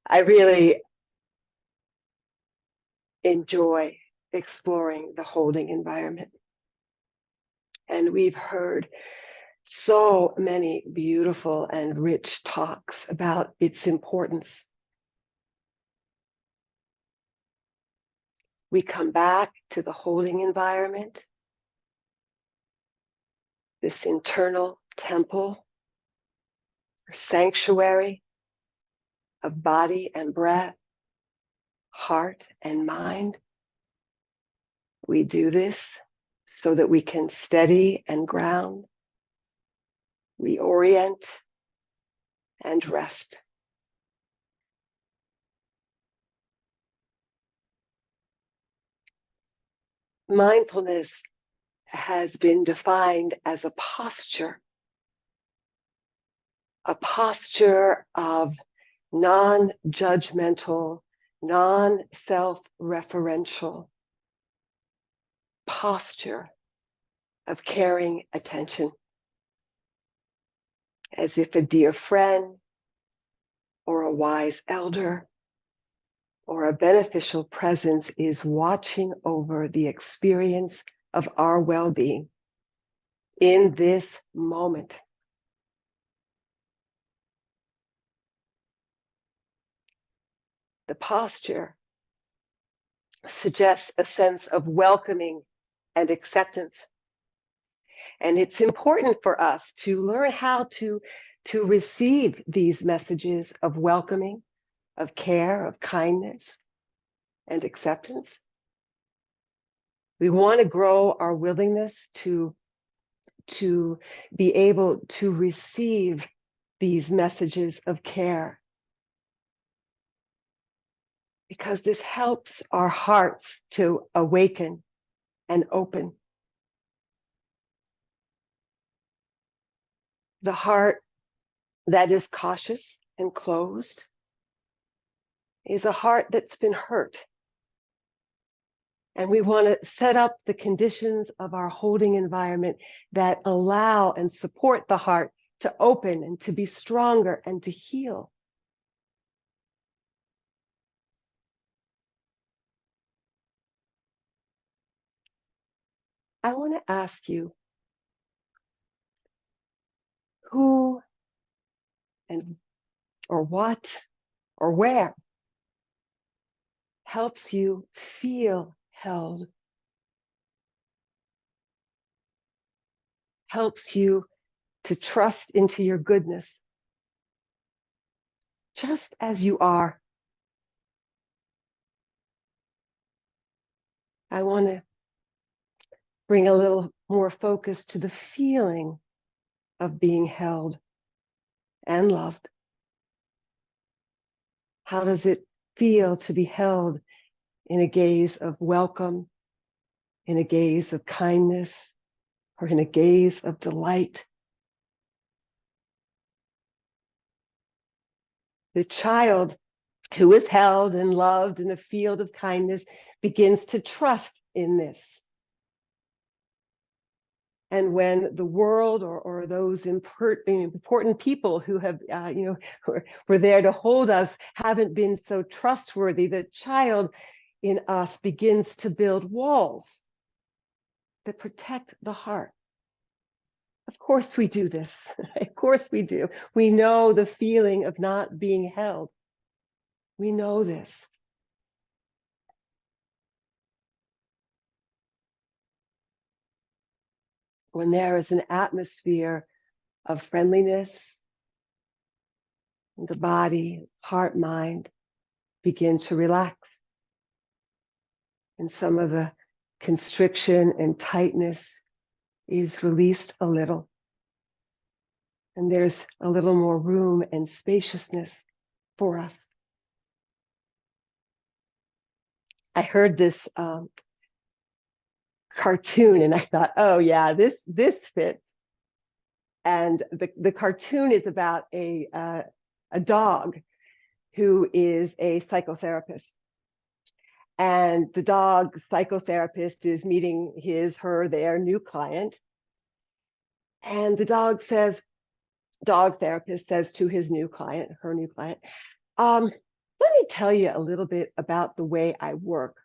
I really enjoy exploring the holding environment. And we've heard so many beautiful and rich talks about its importance. We come back to the holding environment, this internal temple or sanctuary of body and breath, heart and mind. We do this so that we can steady and ground, reorient, and rest. Mindfulness has been defined as a posture of non-judgmental, non-self-referential posture of caring attention, as if a dear friend or a wise elder or a beneficial presence is watching over the experience of our well-being in this moment. The posture suggests a sense of welcoming and acceptance. And it's important for us to learn how to receive these messages of welcoming, of care, of kindness, and acceptance. We want to grow our willingness to be able to receive these messages of care, because this helps our hearts to awaken and open. The heart that is cautious and closed is a heart that's been hurt. And we want to set up the conditions of our holding environment that allow and support the heart to open and to be stronger and to heal. I want to ask you, who and or what or where helps you feel held, helps you to trust into your goodness, just as you are. I want to bring a little more focus to the feeling of being held and loved. How does it feel to be held in a gaze of welcome, in a gaze of kindness, or in a gaze of delight? The child who is held and loved in a field of kindness begins to trust in this. And when the world or those important people who have, who were there to hold us haven't been so trustworthy, the child in us begins to build walls that protect the heart. Of course we do this. Of course we do. We know the feeling of not being held. We know this. When there is an atmosphere of friendliness, the body, heart, mind begin to relax. And some of the constriction and tightness is released a little. And there's a little more room and spaciousness for us. I heard this cartoon and I thought, oh yeah, this fits. And the cartoon is about a dog who is a psychotherapist. And the dog psychotherapist is meeting their new client. And the dog therapist says to her new client, let's let me tell you a little bit about the way I work.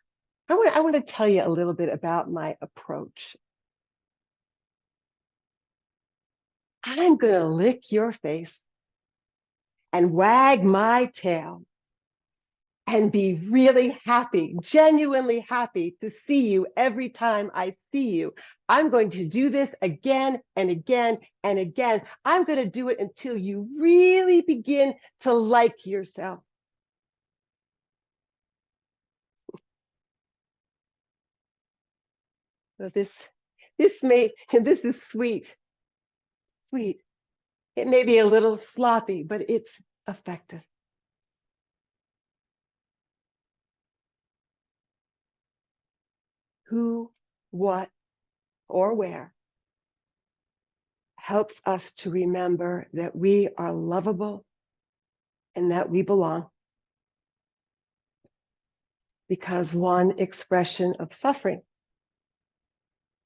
I want to tell you a little bit about my approach. I'm going to lick your face and wag my tail and be really happy, genuinely happy to see you every time I see you. I'm going to do this again and again and again. I'm going to do it until you really begin to like yourself. So this is sweet, sweet. It may be a little sloppy, but it's effective. Who, what, or where helps us to remember that we are lovable and that we belong. Because one expression of suffering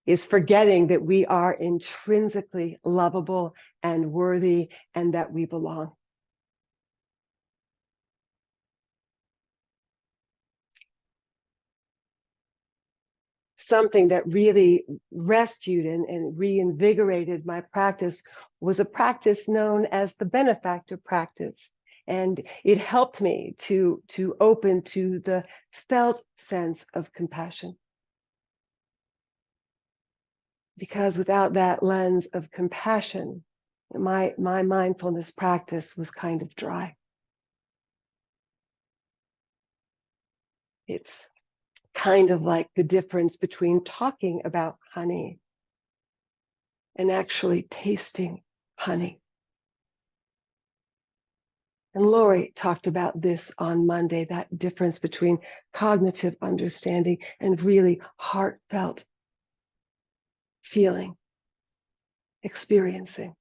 is forgetting that we are intrinsically lovable and worthy and that we belong. Something that really rescued and reinvigorated my practice was a practice known as the benefactor practice. And it helped me to open to the felt sense of compassion. Because without that lens of compassion, my mindfulness practice was kind of dry. It's kind of like the difference between talking about honey and actually tasting honey. And Lori talked about this on Monday, that difference between cognitive understanding and really heartfelt feeling, experiencing.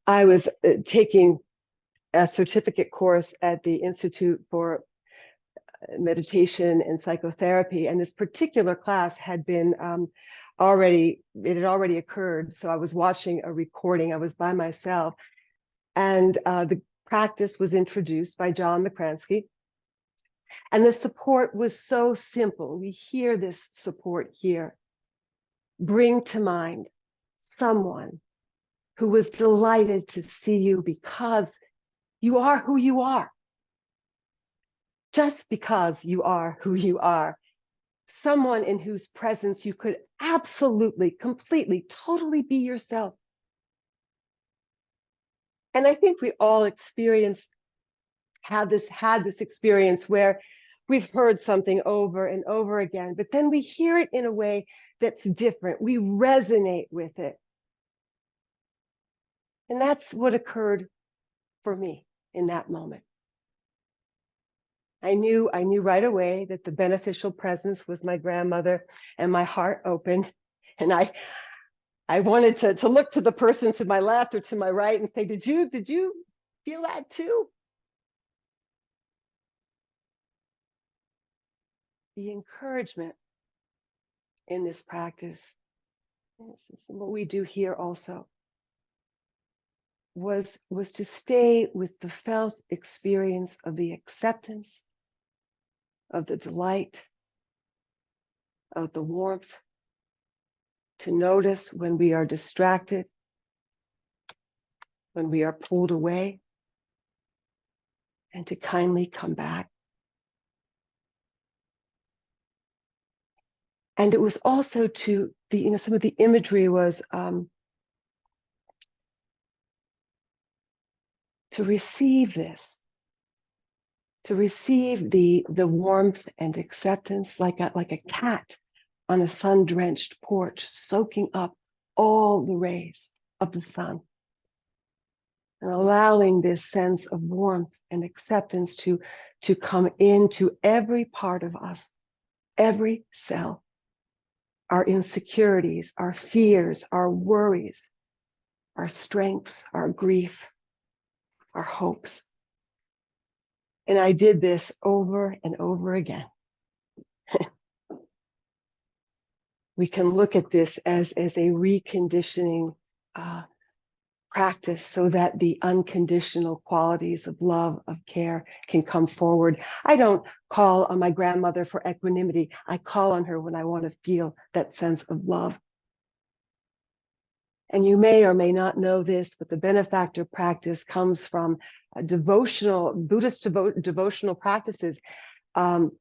I was taking a certificate course at the Institute for Meditation and Psychotherapy, and this particular class had been it had already occurred. So I was watching a recording. I was by myself, and the practice was introduced by John McCransky. And the support was so simple. We hear this support here. Bring to mind someone who was delighted to see you because you are who you are. Just because you are who you are. Someone in whose presence you could absolutely, completely, totally be yourself. And I think we all had this experience where we've heard something over and over again, but then we hear it in a way that's different. We resonate with it. And that's what occurred for me in that moment. I knew right away that the beneficial presence was my grandmother, and my heart opened. And I wanted to look to the person to my left or to my right and say, did you feel that too? The encouragement in this practice, this is what we do here also, was to stay with the felt experience of the acceptance, of the delight, of the warmth, to notice when we are distracted, when we are pulled away, and to kindly come back. And it was also to some of the imagery was to receive this, to receive the warmth and acceptance like a cat on a sun-drenched porch, soaking up all the rays of the sun. And allowing this sense of warmth and acceptance to come into every part of us, every cell. Our insecurities, our fears, our worries, our strengths, our grief, our hopes. And I did this over and over again. We can look at this as a reconditioning practice so that the unconditional qualities of love, of care can come forward. I don't call on my grandmother for equanimity. I call on her when I want to feel that sense of love. And you may or may not know this, but the benefactor practice comes from Buddhist devotional practices. And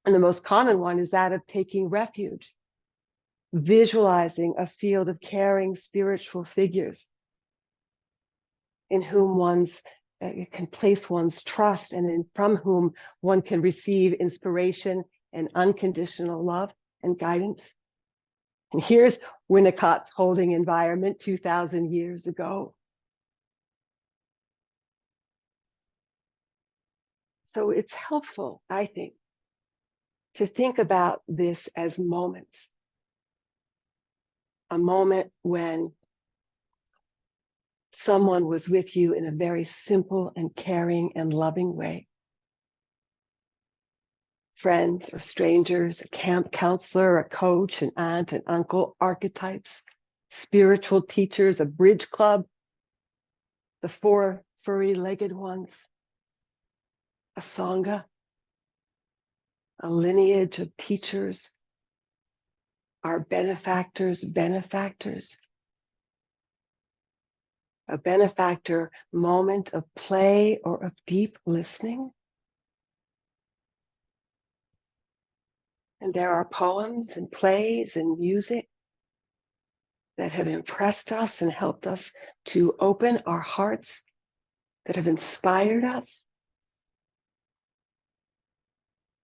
the most common one is that of taking refuge, visualizing a field of caring spiritual figures in whom one's can place one's trust and from whom one can receive inspiration and unconditional love and guidance. And here's Winnicott's holding environment 2,000 years ago. So it's helpful, I think, to think about this as moments. A moment when someone was with you in a very simple and caring and loving way. Friends or strangers, a camp counselor, a coach, an aunt, an uncle, archetypes, spiritual teachers, a bridge club, the four furry-legged ones, a sangha, a lineage of teachers, our benefactors, a benefactor moment of play or of deep listening. And there are poems and plays and music that have impressed us and helped us to open our hearts, that have inspired us.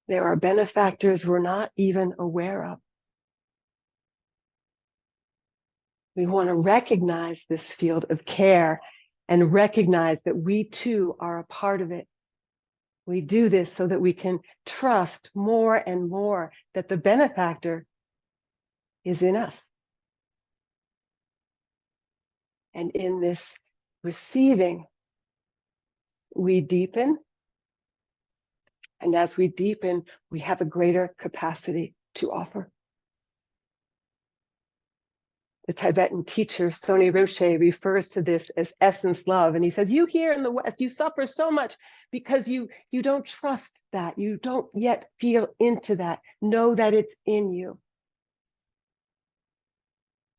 There are benefactors we're not even aware of. We want to recognize this field of care and recognize that we too are a part of it. We do this so that we can trust more and more that the benefactor is in us. And in this receiving, we deepen. And as we deepen, we have a greater capacity to offer. The Tibetan teacher, Soni Rinpoche, refers to this as essence love. And he says, you here in the West, you suffer so much because you don't trust that. You don't yet feel into that. Know that it's in you.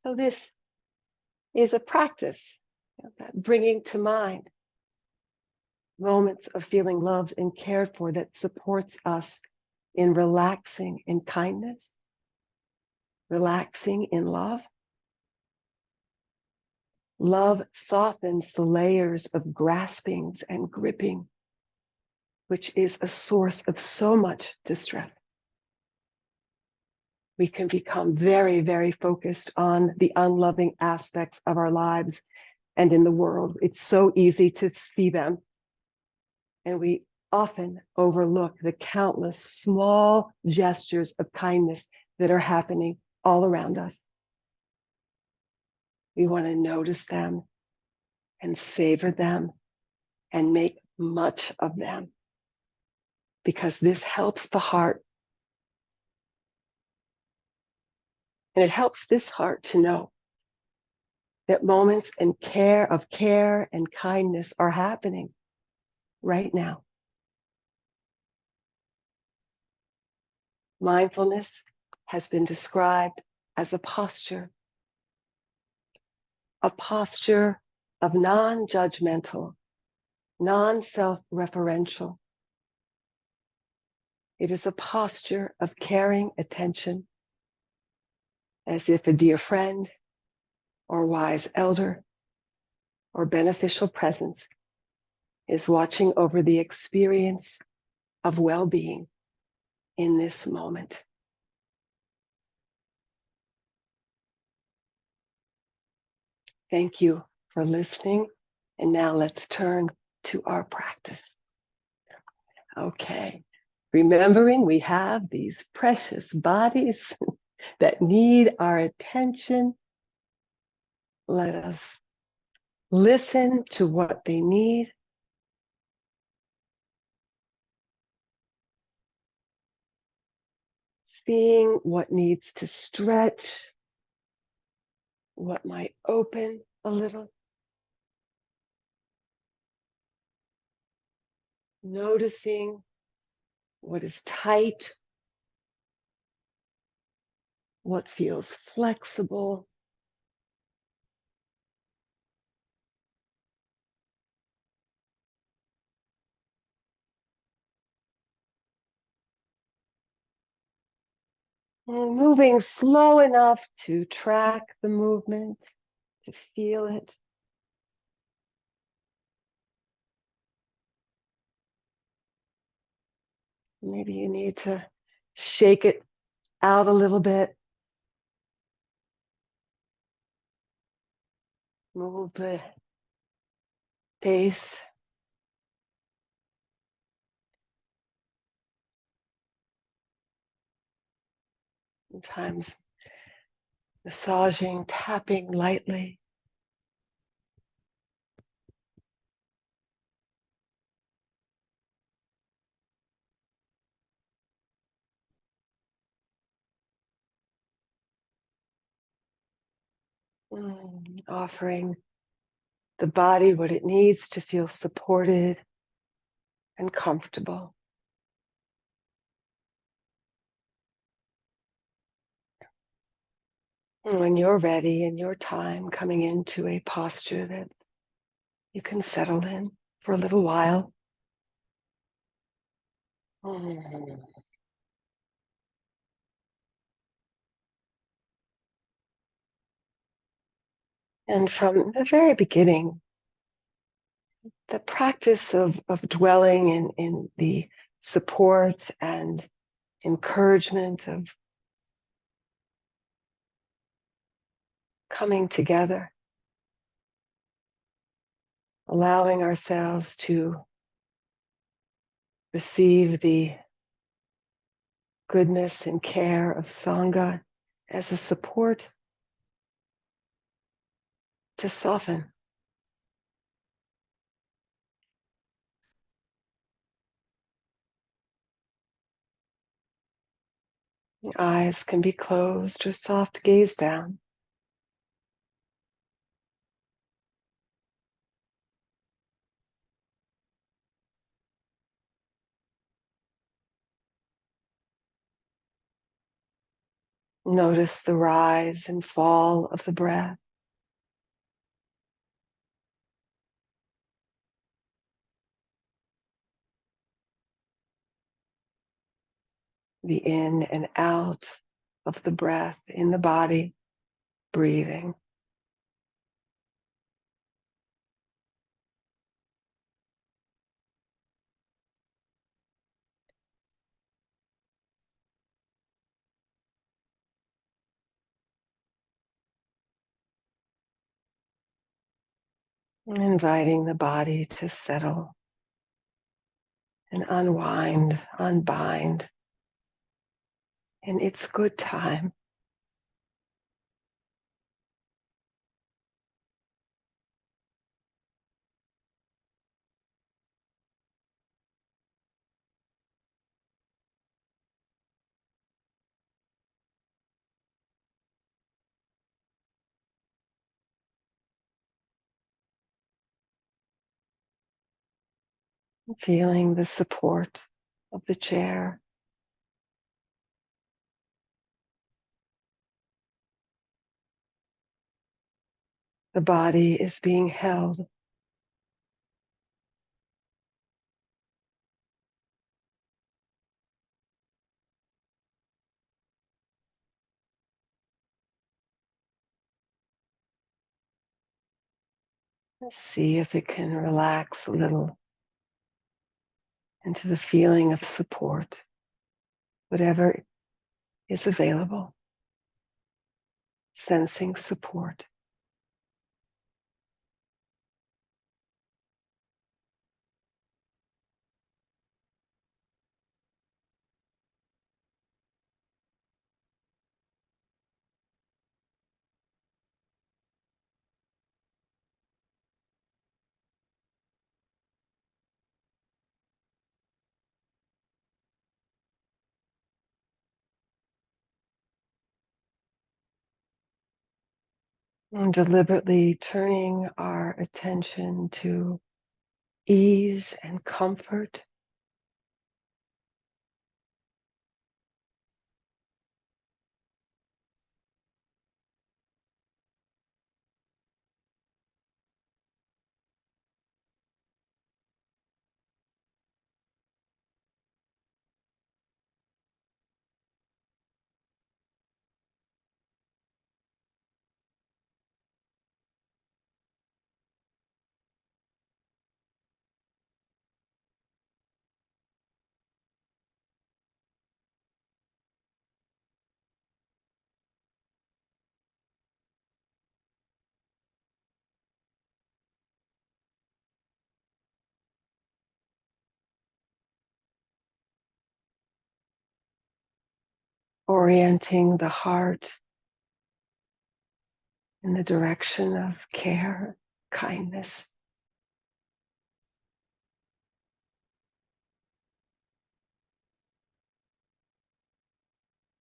So this is a practice, that bringing to mind moments of feeling loved and cared for that supports us in relaxing in kindness, relaxing in love. Love softens the layers of graspings and gripping, which is a source of so much distress. We can become very, very focused on the unloving aspects of our lives and in the world. It's so easy to see them. And we often overlook the countless small gestures of kindness that are happening all around us. We want to notice them and savor them and make much of them, because this helps the heart. And it helps this heart to know that moments of care and kindness are happening right now. Mindfulness has been described as a posture of non-judgmental, non-self-referential. It is a posture of caring attention, as if a dear friend or wise elder or beneficial presence is watching over the experience of well-being in this moment. Thank you for listening. And now let's turn to our practice. Okay. Remembering we have these precious bodies that need our attention. Let us listen to what they need. Seeing what needs to stretch, what might open a little. noticing what is tight, what feels flexible. And moving slow enough to track the movement, to feel it. Maybe you need to shake it out a little bit. Move the face. Sometimes massaging, tapping lightly. Offering the body what it needs to feel supported and comfortable. And when you're ready in your time, coming into a posture that you can settle in for a little while. And from the very beginning, the practice of dwelling in the support and encouragement of coming together, allowing ourselves to receive the goodness and care of Sangha as a support to soften. The eyes can be closed or soft gaze down. Notice the rise and fall of the breath. The in and out of the breath in the body, breathing. Inviting the body to settle and unwind, unbind in its good time. Feeling the support of the chair. The body is being held. Let's see if it can relax a little into the feeling of support, whatever is available. Sensing support. And deliberately turning our attention to ease and comfort orienting the heart in the direction of care, kindness.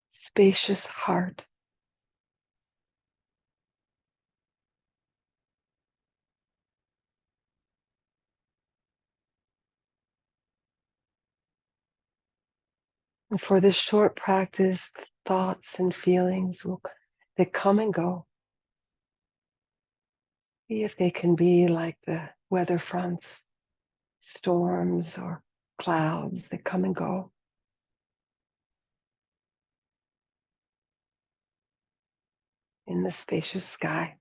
Spacious heart. And for this short practice, thoughts and feelings will that come and go. See if they can be like the weather fronts, storms or clouds that come and go. In the spacious sky.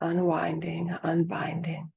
Unwinding, unbinding.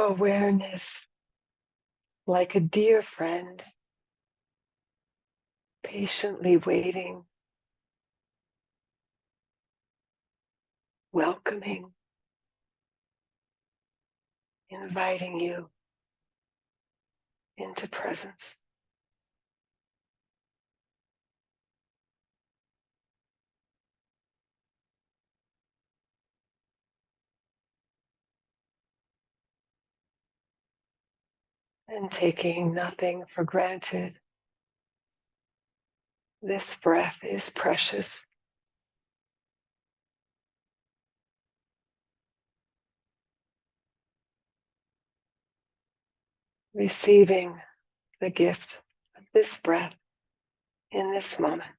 Awareness, like a dear friend, patiently waiting, welcoming, inviting you into presence. And taking nothing for granted. This breath is precious. Receiving the gift of this breath in this moment.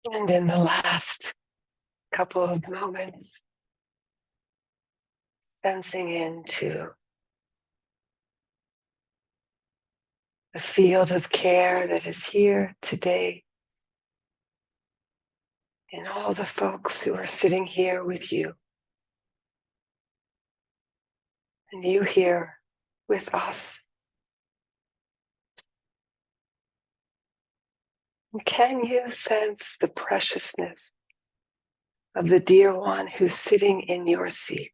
And in the last couple of moments, sensing into the field of care that is here today, and all the folks who are sitting here with you, and you here with us. And can you sense the preciousness of the dear one who's sitting in your seat?